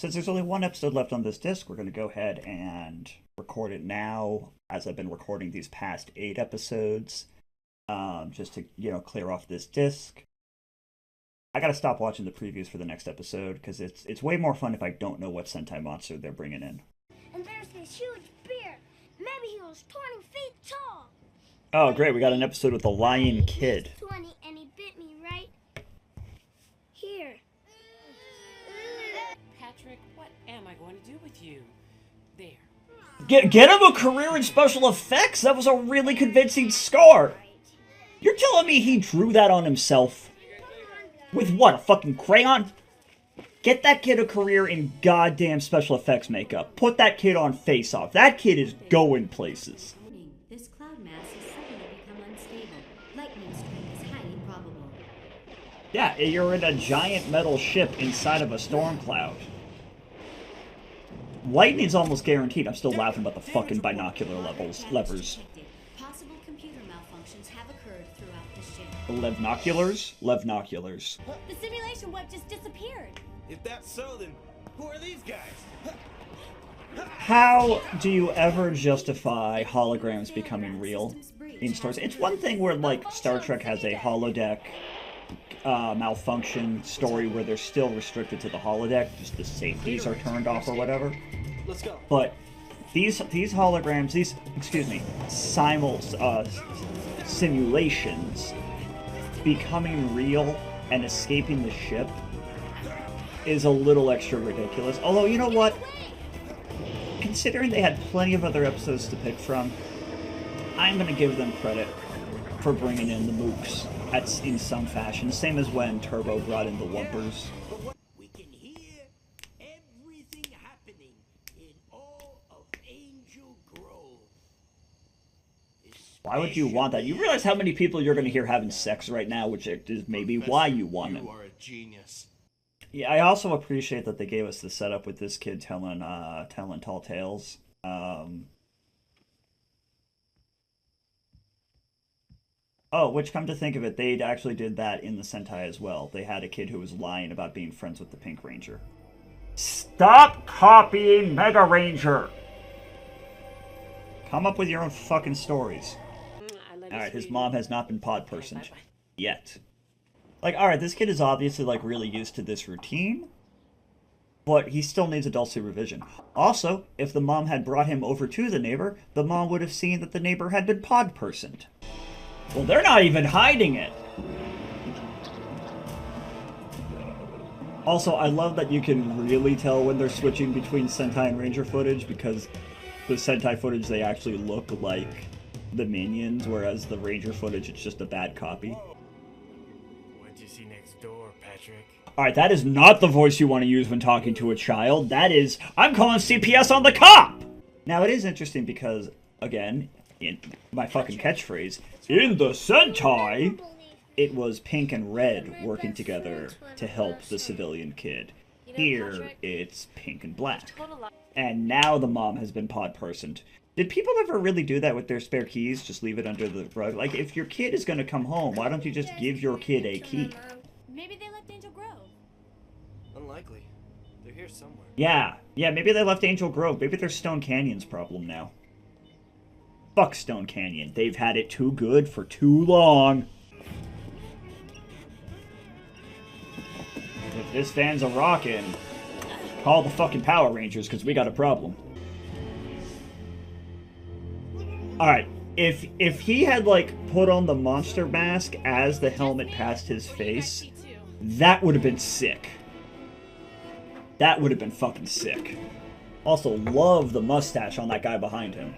Since there's only one episode left on this disc, we're going to go ahead and record it now, as I've been recording these past 8 episodes, just to, clear off this disc. I gotta stop watching the previews for the next episode, because it's way more fun if I don't know what Sentai monster they're bringing in. And there's this huge bear. Maybe he was 20 feet tall. Oh, great, we got an episode with the Lion Kid. He's 20 and he bit me right here. Patrick, what am I going to do with you? There. Get him a career in special effects? That was a really convincing scar. You're telling me he drew that on himself? With what, a fucking crayon? Get that kid a career in goddamn special effects makeup. Put that kid on Face Off. That kid is going places. This cloud mass has suddenly become unstable. Lightning strike is highly probable. Yeah, you're in a giant metal ship inside of a storm cloud. Lightning's almost guaranteed. I'm still laughing about the fucking binocular levers. Possible computer malfunctions have occurred throughout the ship. Levnoculars? Levnoculars. The simulation web just disappeared. If that's so, then who are these guys? How do you ever justify holograms becoming real in stories? It's one thing where, like, Star Trek has a holodeck malfunction story where they're still restricted to the holodeck, just the safeties are turned off or whatever. Let's go. But these holograms, simulations becoming real and escaping the ship is a little extra ridiculous. Although, you know what? Considering they had plenty of other episodes to pick from, I'm going to give them credit for bringing in the mooks in some fashion. Same as when Turbo brought in the Wumpers. We can hear everything happening in all of Angel Grove. Why would you want that? You realize how many people you're going to hear having sex right now, which is maybe why you want them. You are a genius. Yeah, I also appreciate that they gave us the setup with this kid telling tall tales. Oh, which, come to think of it, they actually did that in the Sentai as well. They had a kid who was lying about being friends with the Pink Ranger. Stop copying Mega Ranger! Come up with your own fucking stories. Alright, his mom has not been pod-personed. Yet. Like, alright, this kid is obviously, like, really used to this routine, but he still needs adult supervision. Also, if the mom had brought him over to the neighbor, the mom would have seen that the neighbor had been pod-personed. Well, they're not even hiding it! Also, I love that you can really tell when they're switching between Sentai and Ranger footage, because the Sentai footage, they actually look like the minions, whereas the Ranger footage, it's just a bad copy. What'd you see next door, Patrick? Alright, that is not the voice you want to use when talking to a child. That is, I'm calling CPS on the cop! Now, it is interesting because, again, in my fucking catchphrase, in the Sentai, it was pink and red working together to help the civilian kid. Here, it's pink and black. And now the mom has been pod-personed. Did people ever really do that with their spare keys? Just leave it under the rug? Like, if your kid is going to come home, why don't you just give your kid a key? Maybe they left Angel Grove. Unlikely. They're here somewhere. Yeah, maybe they left Angel Grove. Maybe they're Stone Canyon's problem now. Fuck Stone Canyon. They've had it too good for too long. If this van's a rockin', call the fucking Power Rangers, because we got a problem. Alright, if he had, like, put on the monster mask as the helmet passed his face, that would have been sick. That would have been fucking sick. Also, love the mustache on that guy behind him.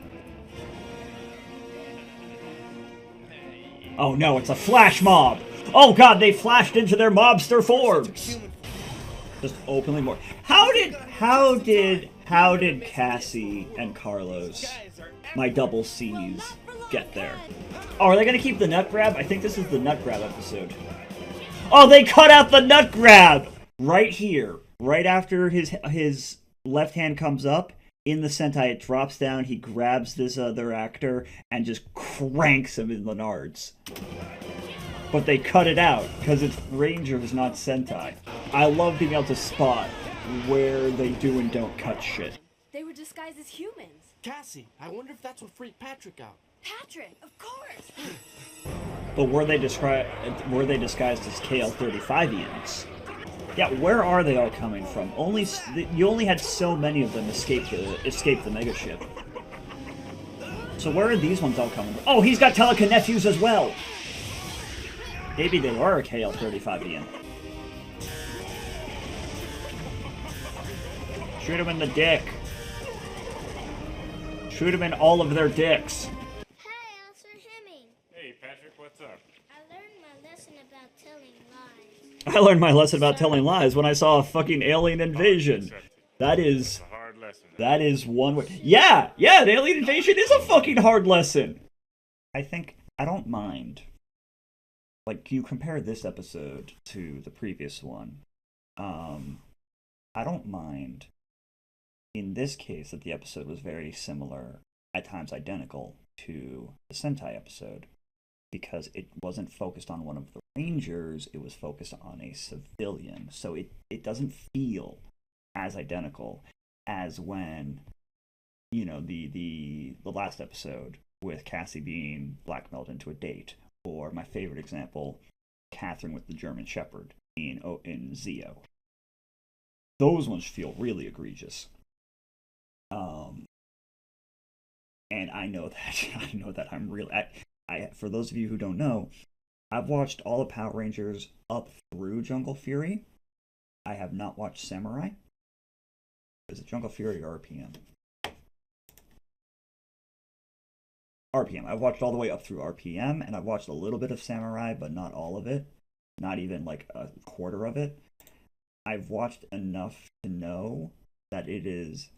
Oh no, it's a flash mob! Oh god, they flashed into their mobster forms! Just openly more. How did Cassie and Carlos, my double C's, get there? Oh, are they gonna keep the nut grab? I think this is the nut grab episode. Oh, they cut out the nut grab! Right here. Right after his left hand comes up, in the Sentai, it drops down, he grabs this other actor, and just cranks him in the nards. But they cut it out, because it's Rangers, not Sentai. I love being able to spot where they do and don't cut shit. They were disguised as humans. Cassie, I wonder if that's what freaked Patrick out. Patrick, of course. But were they disguised as KL-35ians? Yeah, where are they all coming from? You only had so many of them escape the mega ship. So where are these ones all coming from? Oh, he's got telekinephews as well! Maybe they are a KL-35ian. Shoot him in the dick. Shoot him in all of their dicks. Hi, Officer Hemming. Hey, Patrick, what's up? I learned my lesson about telling lies. I learned my lesson about telling lies when I saw a fucking alien invasion. That is one way. Yeah, an alien invasion is a fucking hard lesson. I don't mind. Like, you compare this episode to the previous one. I don't mind. In this case, that the episode was very similar, at times identical, to the Sentai episode, because it wasn't focused on one of the Rangers, it was focused on a civilian. So it doesn't feel as identical as when, you know, the last episode with Cassie being blackmailed into a date, or my favorite example, Catherine with the German Shepherd in Zeo. Those ones feel really egregious. And I know that I'm really... for those of you who don't know, I've watched all the Power Rangers up through Jungle Fury. I have not watched Samurai. Is it Jungle Fury or RPM? RPM. I've watched all the way up through RPM, and I've watched a little bit of Samurai, but not all of it. Not even like a quarter of it. I've watched enough to know that it is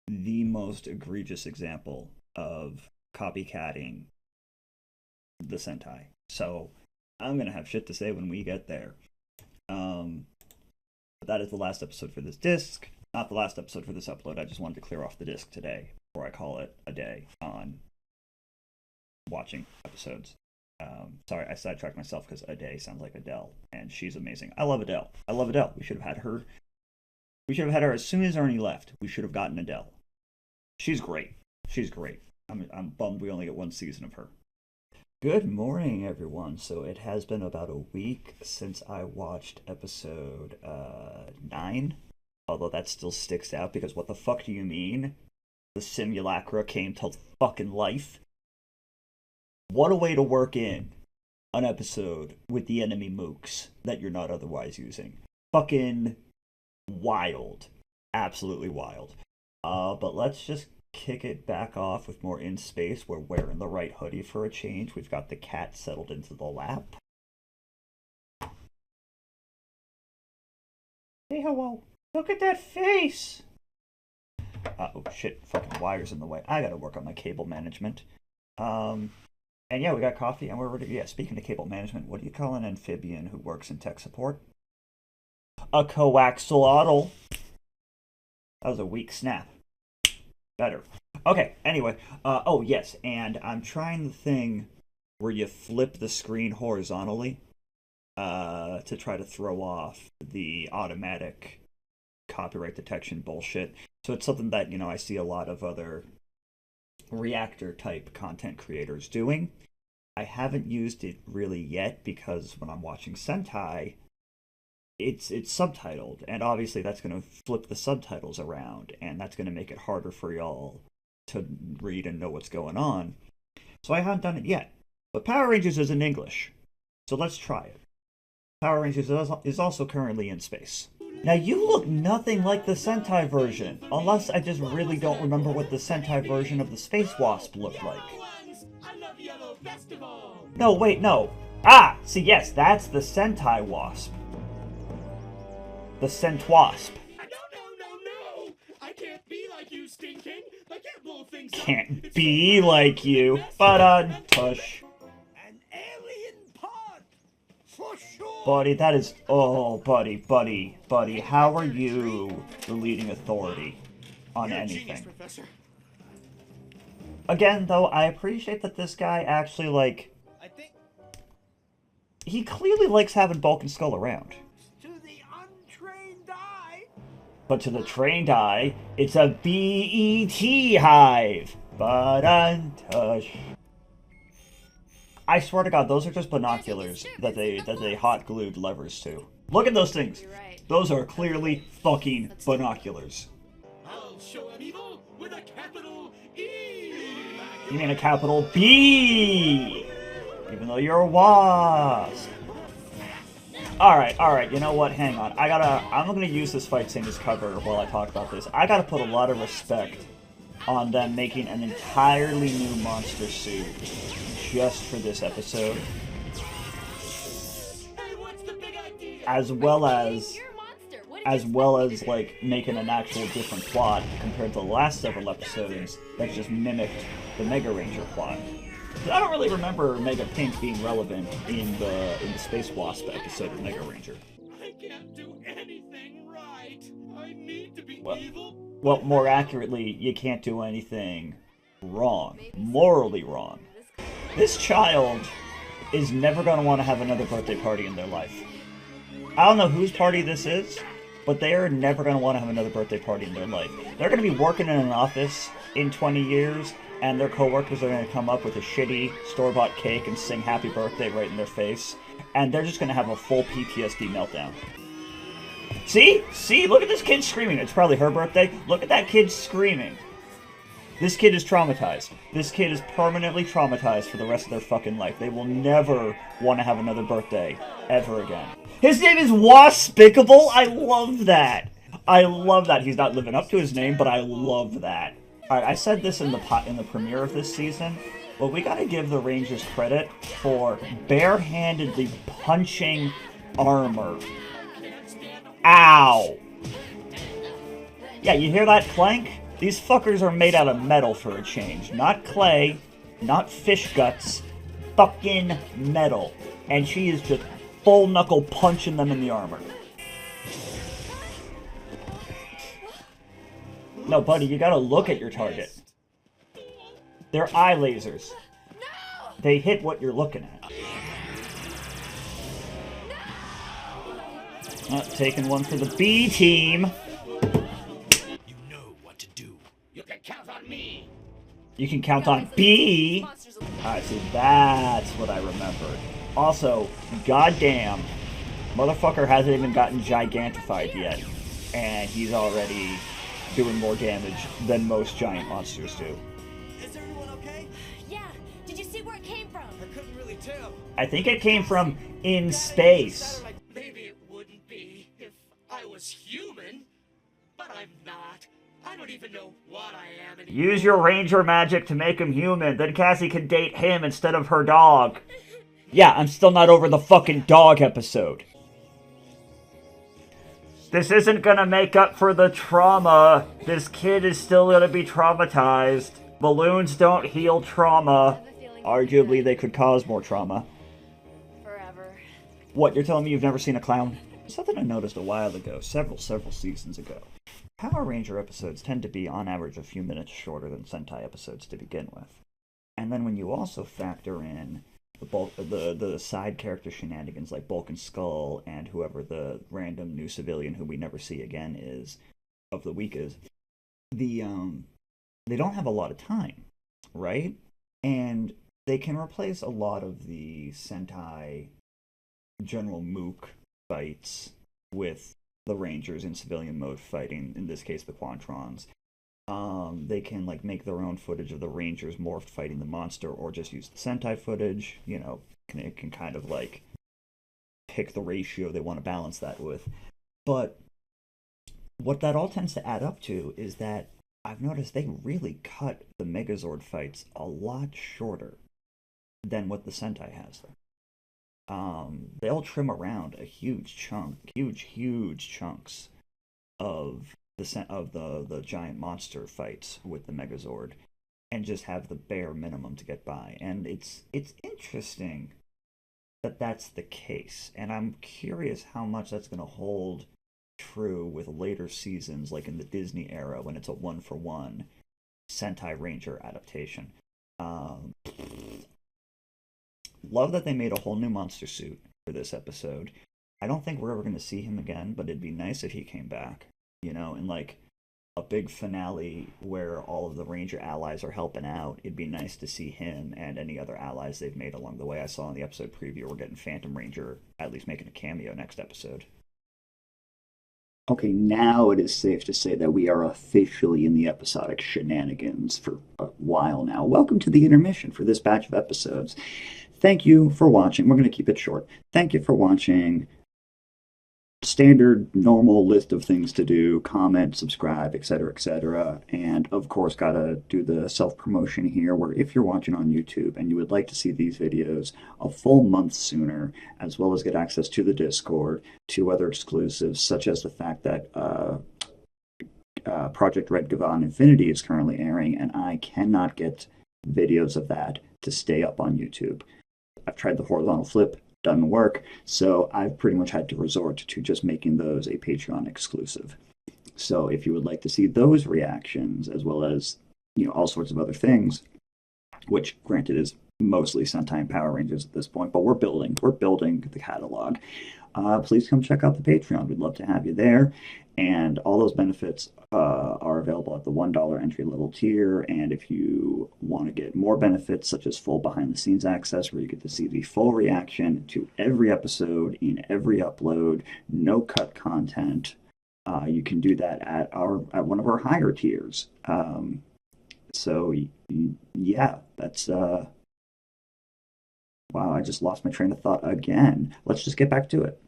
the most egregious example of copycatting the Sentai. So I'm going to have shit to say when we get there. But that is the last episode for this disc. Not the last episode for this upload. I just wanted to clear off the disc today before I call it a day on watching episodes. Sorry, I sidetracked myself because a day sounds like Adele, and she's amazing. I love Adele. We should have had her. We should have had her as soon as Ernie left. We should have gotten Adele. She's great. I'm bummed we only get one season of her. Good morning, everyone. So it has been about a week since I watched episode 9. Although that still sticks out because what the fuck do you mean? The simulacra came to fucking life? What a way to work in an episode with the enemy mooks that you're not otherwise using. Fucking wild. Absolutely wild. But let's just kick it back off with more in space. We're wearing the right hoodie for a change. We've got the cat settled into the lap. Say hello. Look at that face! Oh shit, fucking wires in the way. I gotta work on my cable management. And yeah, we got coffee and we're ready. Yeah, speaking of cable management, what do you call an amphibian who works in tech support? A coaxial. That was a weak snap. Better. Okay, anyway. Oh, yes, and I'm trying the thing where you flip the screen horizontally to try to throw off the automatic copyright detection bullshit. So it's something that, you know, I see a lot of other reactor-type content creators doing. I haven't used it really yet because when I'm watching Sentai, it's subtitled, and obviously that's going to flip the subtitles around, and that's going to make it harder for y'all to read and know what's going on. So I haven't done it yet. But Power Rangers is in English, so let's try it. Power Rangers is also currently in space. Now you look nothing like the Sentai version, unless I just really don't remember what the Sentai version of the Space Wasp looked like. No, wait, no. Ah, see, yes, that's the Sentai Wasp. The Sentwasp. No. I can't be like you, stinking. I can't blow things up. Can't be like you. But tush. An alien pod. For sure. Buddy, that is... Oh, buddy. How are you the leading authority on anything? Genius, Professor. Again, though, I appreciate that this guy actually, like... I think... He clearly likes having Bulk and Skull around. To the untrained eye, But to the trained eye, it's a BET hive. But untouched. I swear to God, those are just binoculars that they hot glued levers to. Look at those things. You're right. Those are clearly fucking binoculars. I'll show them evil with a capital E. You mean a capital B? Even though you're a wasp. Alright, you know what? Hang on. I'm gonna use this fight scene as cover while I talk about this. I gotta put a lot of respect on them making an entirely new monster suit just for this episode. Hey, what's the big idea? As well as You're a monster. What did you like making an actual different plot compared to the last several episodes that just mimicked the Mega Ranger plot. I don't really remember Mega Pink being relevant in the Space Wasp episode of Mega Ranger. I can't do anything right. I need to be evil. Well, more accurately, you can't do anything wrong, morally wrong. This child is never going to want to have another birthday party in their life. I don't know whose party this is, but they are never going to want to have another birthday party in their life. They're going to be working in an office in 20 years, and their coworkers are going to come up with a shitty store-bought cake and sing happy birthday right in their face, and they're just going to have a full PTSD meltdown. See, look at this kid screaming. It's probably her birthday. Look at that kid screaming. This kid is traumatized. This kid is permanently traumatized for the rest of their fucking life. They will never want to have another birthday ever again. His name is Waspicable. I love that. I love that. He's not living up to his name, but I love that. Alright, I said this in the premiere of this season, but we gotta give the Rangers credit for barehandedly punching armor. Ow! Yeah, you hear that clank? These fuckers are made out of metal for a change. Not clay, not fish guts, fucking metal. And she is just full knuckle punching them in the armor. No, buddy, you gotta look at your target. They're eye lasers. They hit what you're looking at. Taking one for the B team. You know what to do. You can count on me. You can count on B. Alright, so that's what I remembered. Also, goddamn, motherfucker hasn't even gotten gigantified yet. And he's already doing more damage than most giant monsters do. Is everyone okay? Yeah. Did you see where it came from? I couldn't really tell. I think it came from in space. Maybe it wouldn't be if I was human, but I'm not. I don't even know what I am anymore. Use your ranger magic to make him human. Then Cassie can date him instead of her dog. Yeah, I'm still not over the fucking dog episode. This isn't gonna make up for the trauma. This kid is still gonna be traumatized. Balloons don't heal trauma. Arguably, they could cause more trauma. Forever. What, you're telling me you've never seen a clown? Something I noticed a while ago, several seasons ago. Power Ranger episodes tend to be, on average, a few minutes shorter than Sentai episodes to begin with. And then when you also factor in the side character shenanigans like Bulk and Skull and whoever the random new civilian who we never see again is, of the week is, they don't have a lot of time, right? And they can replace a lot of the Sentai General Mook fights with the Rangers in civilian mode fighting, in this case the Quantrons. They can like make their own footage of the Rangers morphed fighting the monster, or just use the Sentai footage. You know, it can kind of like pick the ratio they want to balance that with. But what that all tends to add up to is that I've noticed they really cut the Megazord fights a lot shorter than what the Sentai has. They'll trim around a huge chunks of the giant monster fights with the Megazord, and just have the bare minimum to get by. And it's interesting that that's the case, and I'm curious how much that's going to hold true with later seasons, like in the Disney era when it's a 1-for-1 Sentai Ranger adaptation. Love that they made a whole new monster suit for this episode. I don't think we're ever going to see him again, but it'd be nice if he came back. you know, in like a big finale where all of the Ranger allies are helping out. It'd be nice to see him and any other allies they've made along the way. I saw in the episode preview we're getting Phantom Ranger at least making a cameo next episode. Okay, now it is safe to say that we are officially in the episodic shenanigans for a while now. Welcome to the intermission for this batch of episodes. Thank you for watching. We're going to keep it short. Thank you for watching. Standard, normal list of things to do, comment, subscribe, etc., and of course gotta do the self-promotion here, where if you're watching on YouTube and you would like to see these videos a full month sooner, as well as get access to the Discord, to other exclusives, such as the fact that Project Red Gavan Infinity is currently airing, and I cannot get videos of that to stay up on YouTube. I've tried the horizontal flip, doesn't work, so I've pretty much had to resort to just making those a Patreon exclusive. So if you would like to see those reactions, as well as, you know, all sorts of other things, which granted is mostly Sentai and Power Rangers at this point, but we're building the catalog. Please come check out the Patreon. We'd love to have you there. And all those benefits are available at the $1 entry-level tier. And if you want to get more benefits, such as full behind-the-scenes access, where you get to see the full reaction to every episode in every upload, no-cut content, you can do that at one of our higher tiers. So, yeah, that's... Wow, I just lost my train of thought again. Let's just get back to it.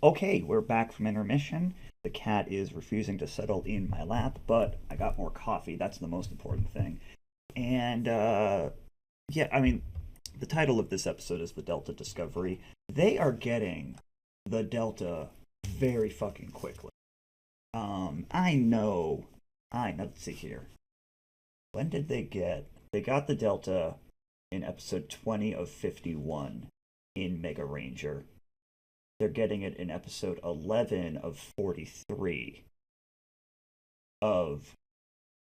Okay, we're back from intermission. The cat is refusing to settle in my lap, but I got more coffee. That's the most important thing. And, yeah, I mean, the title of this episode is The Delta Discovery. They are getting the Delta very fucking quickly. Let's see here. When did they get... They got the Delta in episode 20 of 51 in Mega Ranger. They're getting it in episode 11 of 43 of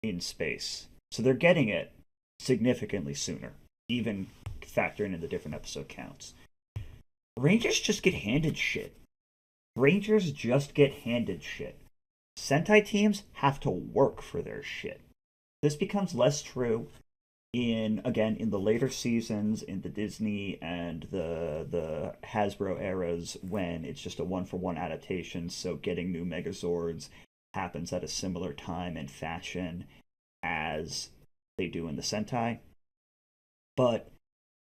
In Space. So they're getting it significantly sooner, even factoring in the different episode counts. Rangers just get handed shit. Sentai teams have to work for their shit. This becomes less true in the later seasons, in the Disney and the Hasbro eras, when it's just a one-for-one adaptation, so getting new Megazords happens at a similar time and fashion as they do in the Sentai. But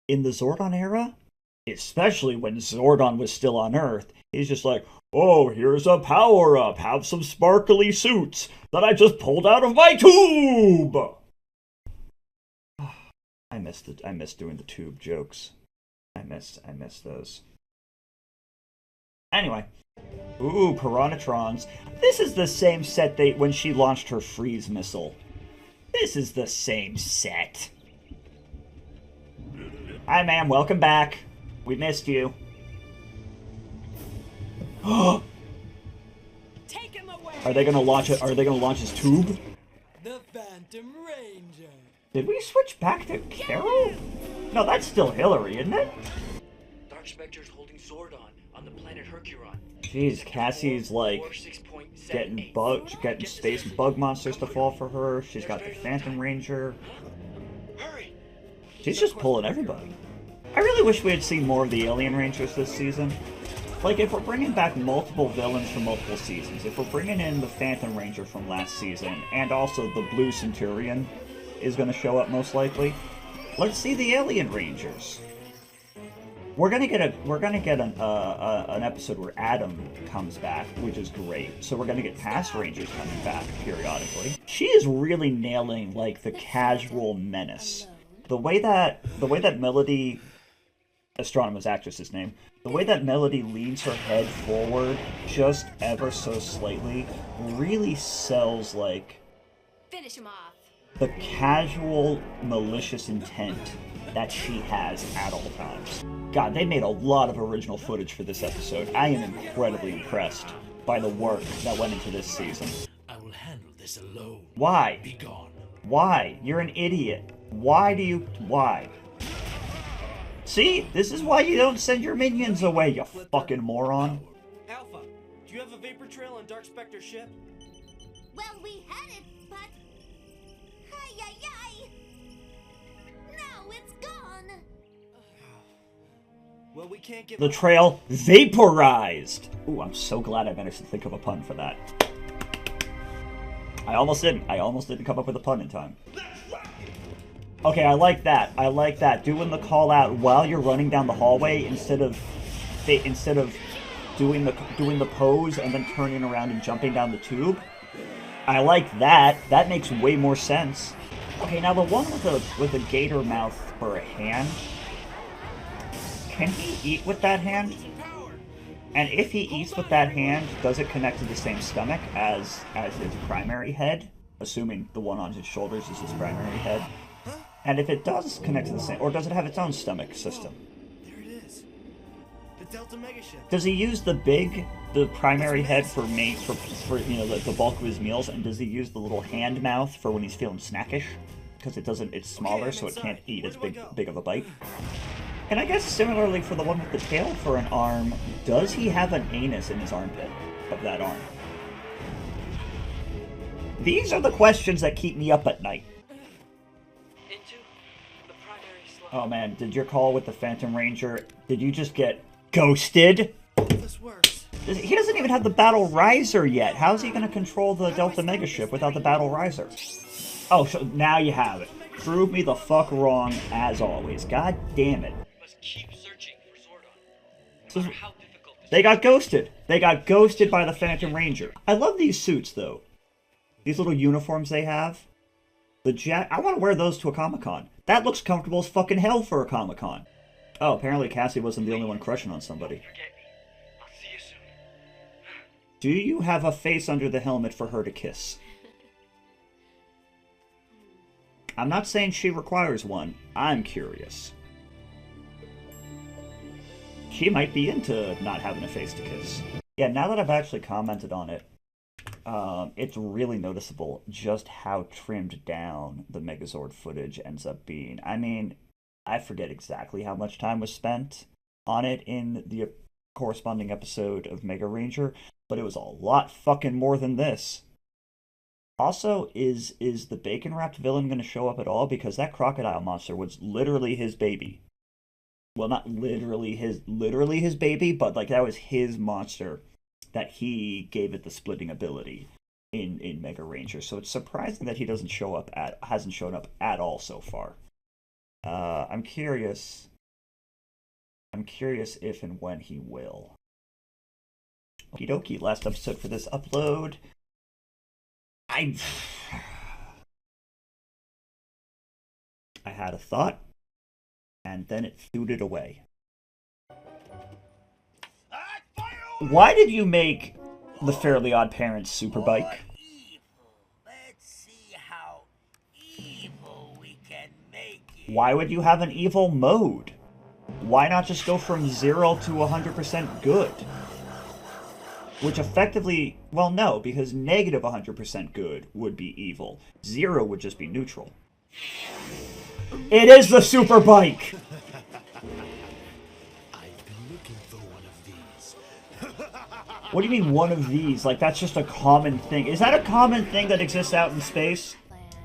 in the Zordon era, especially when Zordon was still on Earth, he's just like, oh, here's a power-up, have some sparkly suits that I just pulled out of my tube! I missed doing the tube jokes. I miss those. Anyway. Ooh, Piranhatrons. This is the same set when she launched her freeze missile. This is the same set. Hi, ma'am. Welcome back. We missed you. Take him away. Are they gonna launch it? Are they gonna launch his tube? The Phantom Ranger. Did we switch back to Carol? No, that's still Hillary, isn't it? Dark Spectre's holding Zordon on the planet Hercuron. Jeez, Cassie's like getting space bug monsters to fall for her. She's got the Phantom Ranger. Hurry! She's just pulling everybody. I really wish we had seen more of the Alien Rangers this season. Like, if we're bringing back multiple villains from multiple seasons, if we're bringing in the Phantom Ranger from last season, and also the Blue Centurion is going to show up most likely, let's see the Alien Rangers. We're gonna get an episode where Adam comes back, which is great. So we're gonna get past Rangers coming back periodically. She is really nailing like the casual menace. The way that Melody, Astronomer's actress's name, the way that Melody leans her head forward just ever so slightly really sells like Finish him off. the casual malicious intent that she has at all times. God, they made a lot of original footage for this episode. I am incredibly impressed by the work that went into this season. I will handle this alone. Why? Be gone. Why? You're an idiot. Why? See? This is why you don't send your minions away, you fucking moron. Alpha, Do you have a vapor trail on Dark Specter's ship? Well, we had it, but... Ay, ay, ay! Now it's gone! Well, we can't give The trail vaporized! Ooh, I'm so glad I managed to think of a pun for that. I almost didn't. I almost didn't come up with a pun in time. Okay, I like that. I like that. Doing the call out while you're running down the hallway instead of doing the pose and then turning around and jumping down the tube. I like that. That makes way more sense. Okay, now the one with a gator mouth for a hand. Can he eat with that hand? And if he eats with that hand, does it connect to the same stomach as his primary head? Assuming the one on his shoulders is his primary head. And if it does connect to the same, or does it have its own stomach system? There it is. The Delta Megaship. Does he use the primary head for you know, the bulk of his meals, and does he use the little hand mouth for when he's feeling snackish? Because it's smaller, so it can't eat as big of a bite. And I guess similarly for the one with the tail for an arm, does he have an anus in his armpit of that arm? These are the questions that keep me up at night. Into the primary slot. Oh man, did your call with the Phantom Ranger, did you just get ghosted? This works. He doesn't even have the Battle Riser yet. How's he going to control the Delta Megaship without the Battle Riser? Oh, so now you have it. Prove me the fuck wrong, as always. God damn it. Must keep searching for Zordon. No matter how difficult this They got ghosted. They got ghosted by the Phantom Ranger. I love these suits, though. These little uniforms they have. I want to wear those to a Comic-Con. That looks comfortable as fucking hell for a Comic-Con. Oh, apparently Cassie wasn't the only one crushing on somebody. forget me. I'll see you soon. Do you have a face under the helmet for her to kiss? I'm not saying she requires one. I'm curious. She might be into not having a face to kiss. Yeah, now that I've actually commented on it, it's really noticeable just how trimmed down the Megazord footage ends up being. I mean, I forget exactly how much time was spent on it in the corresponding episode of Mega Ranger, but it was a lot fucking more than this. Also, is the bacon-wrapped villain going to show up at all? Because that crocodile monster was literally his baby. Well, not literally his baby, but like that was his monster that he gave it the splitting ability in Mega Ranger. So it's surprising that he hasn't shown up at all so far. I'm curious if and when he will. Okie dokie, last episode for this upload. I had a thought, and then it thewed it away. Why did you make the Fairly Odd Parents Superbike? Let's see how evil we can make it. Why would you have an evil mode? Why not just go from 0 to 100% good? Which effectively, well, no, because negative 100% good would be evil. 0 would just be neutral. It is the Superbike! I've been looking for one of these. What do you mean, one of these? Like, that's just a common thing. Is that a common thing that exists out in space?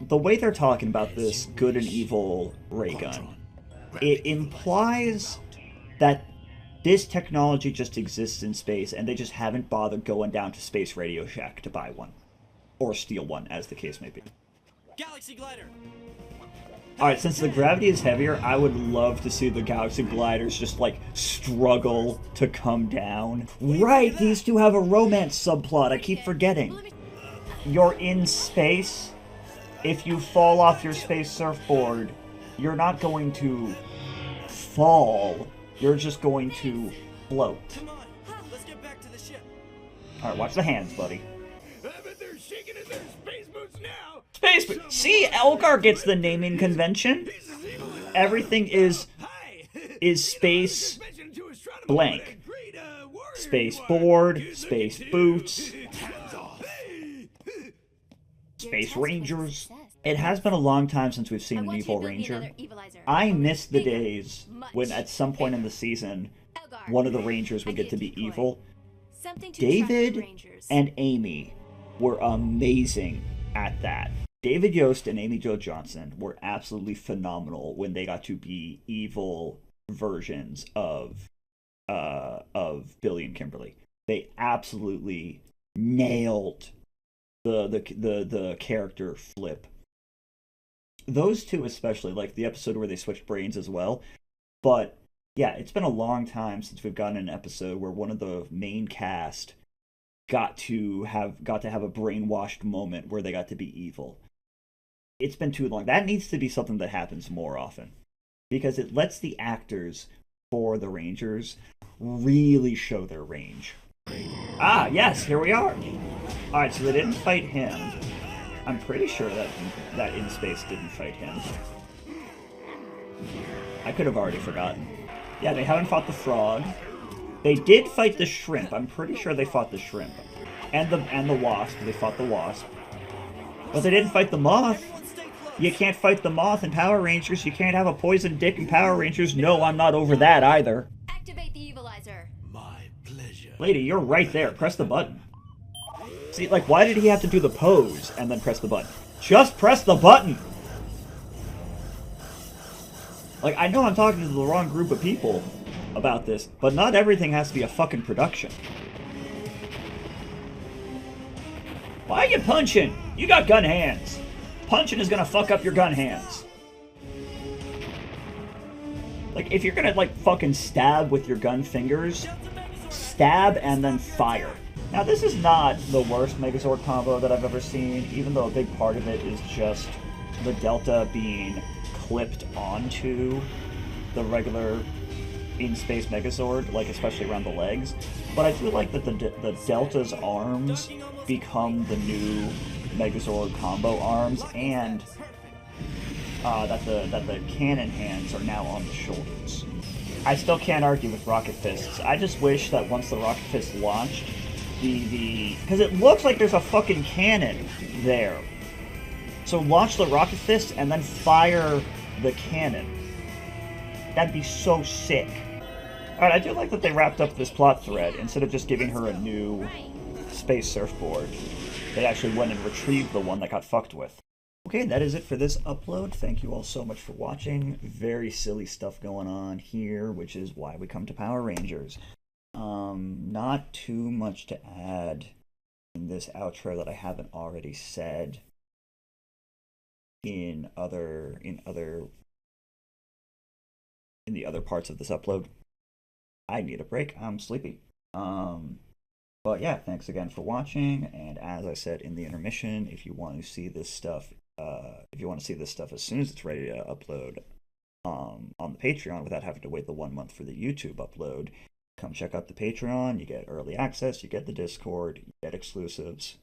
The way they're talking about this good and evil ray gun, it implies that this technology just exists in space, and they just haven't bothered going down to Space Radio Shack to buy one. Or steal one, as the case may be. Galaxy Glider. Alright, since the gravity is heavier, I would love to see the Galaxy Gliders just, like, struggle to come down. Right, these two have a romance subplot, I keep forgetting. You're in space. If you fall off your space surfboard, you're not going to fall. You're just going to float. Come on, let's get back to the ship. Alright, watch the hands, buddy. I bet they're shaking in their space boots now. Space boot. See, Elgar gets the naming convention. Everything is space blank. Space board, space boots, space rangers. It has been a long time since we've seen an evil ranger. I miss the days when at some point in the season, one of the rangers would get to be evil. Something to track the David Rangers. and Amy were amazing at that. David Yost and Amy Jo Johnson were absolutely phenomenal when they got to be evil versions of Billy and Kimberly. They absolutely nailed the character flip. Those two especially, like the episode where they switched brains as well. But yeah, it's been a long time since we've gotten an episode where one of the main cast got to have a brainwashed moment where they got to be evil. It's been too long. That needs to be something that happens more often, because it lets the actors for the Rangers really show their range. Ah, yes, here we are. All right, so they didn't fight him. I'm pretty sure that In Space didn't fight him. I could have already forgotten. Yeah, they haven't fought the frog. They did fight the shrimp. I'm pretty sure they fought the shrimp. And the wasp. They fought the wasp. But they didn't fight the moth. You can't fight the moth in Power Rangers. You can't have a poison dick in Power Rangers. No, I'm not over that either. Activate the Evilyzer. My pleasure. Lady, you're right there. Press the button. See, like, why did he have to do the pose and then press the button? Just press the button! Like, I know I'm talking to the wrong group of people about this, but not everything has to be a fucking production. Why are you punching? You got gun hands. Punching is gonna fuck up your gun hands. Like, if you're gonna, like, fucking stab with your gun fingers, stab and then fire. Now, this is not the worst Megazord combo that I've ever seen, even though a big part of it is just the Delta being clipped onto the regular in-space Megazord, like especially around the legs. But I feel like that the Delta's arms become the new Megazord combo arms, and that the cannon hands are now on the shoulders. I still can't argue with Rocket Fists. I just wish that once the Rocket Fist launched, because it looks like there's a fucking cannon there. So launch the Rocket Fist and then fire the cannon. That'd be so sick. Alright, I do like that they wrapped up this plot thread. Instead of just giving her a new space surfboard, they actually went and retrieved the one that got fucked with. Okay, that is it for this upload. Thank you all so much for watching. Very silly stuff going on here, which is why we come to Power Rangers. Not too much to add in this outro that I haven't already said in the other parts of this upload. I need a break. I'm sleepy. But yeah, thanks again for watching. And as I said in the intermission, if you want to see this stuff, as soon as it's ready to upload on the Patreon without having to wait the 1 month for the YouTube upload, come check out the Patreon. You get early access, you get the Discord, you get exclusives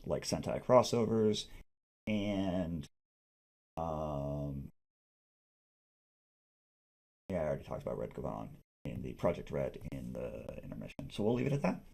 like Sentai crossovers, and yeah, I already talked about Red Gavan in the Project Red in the intermission. So we'll leave it at that.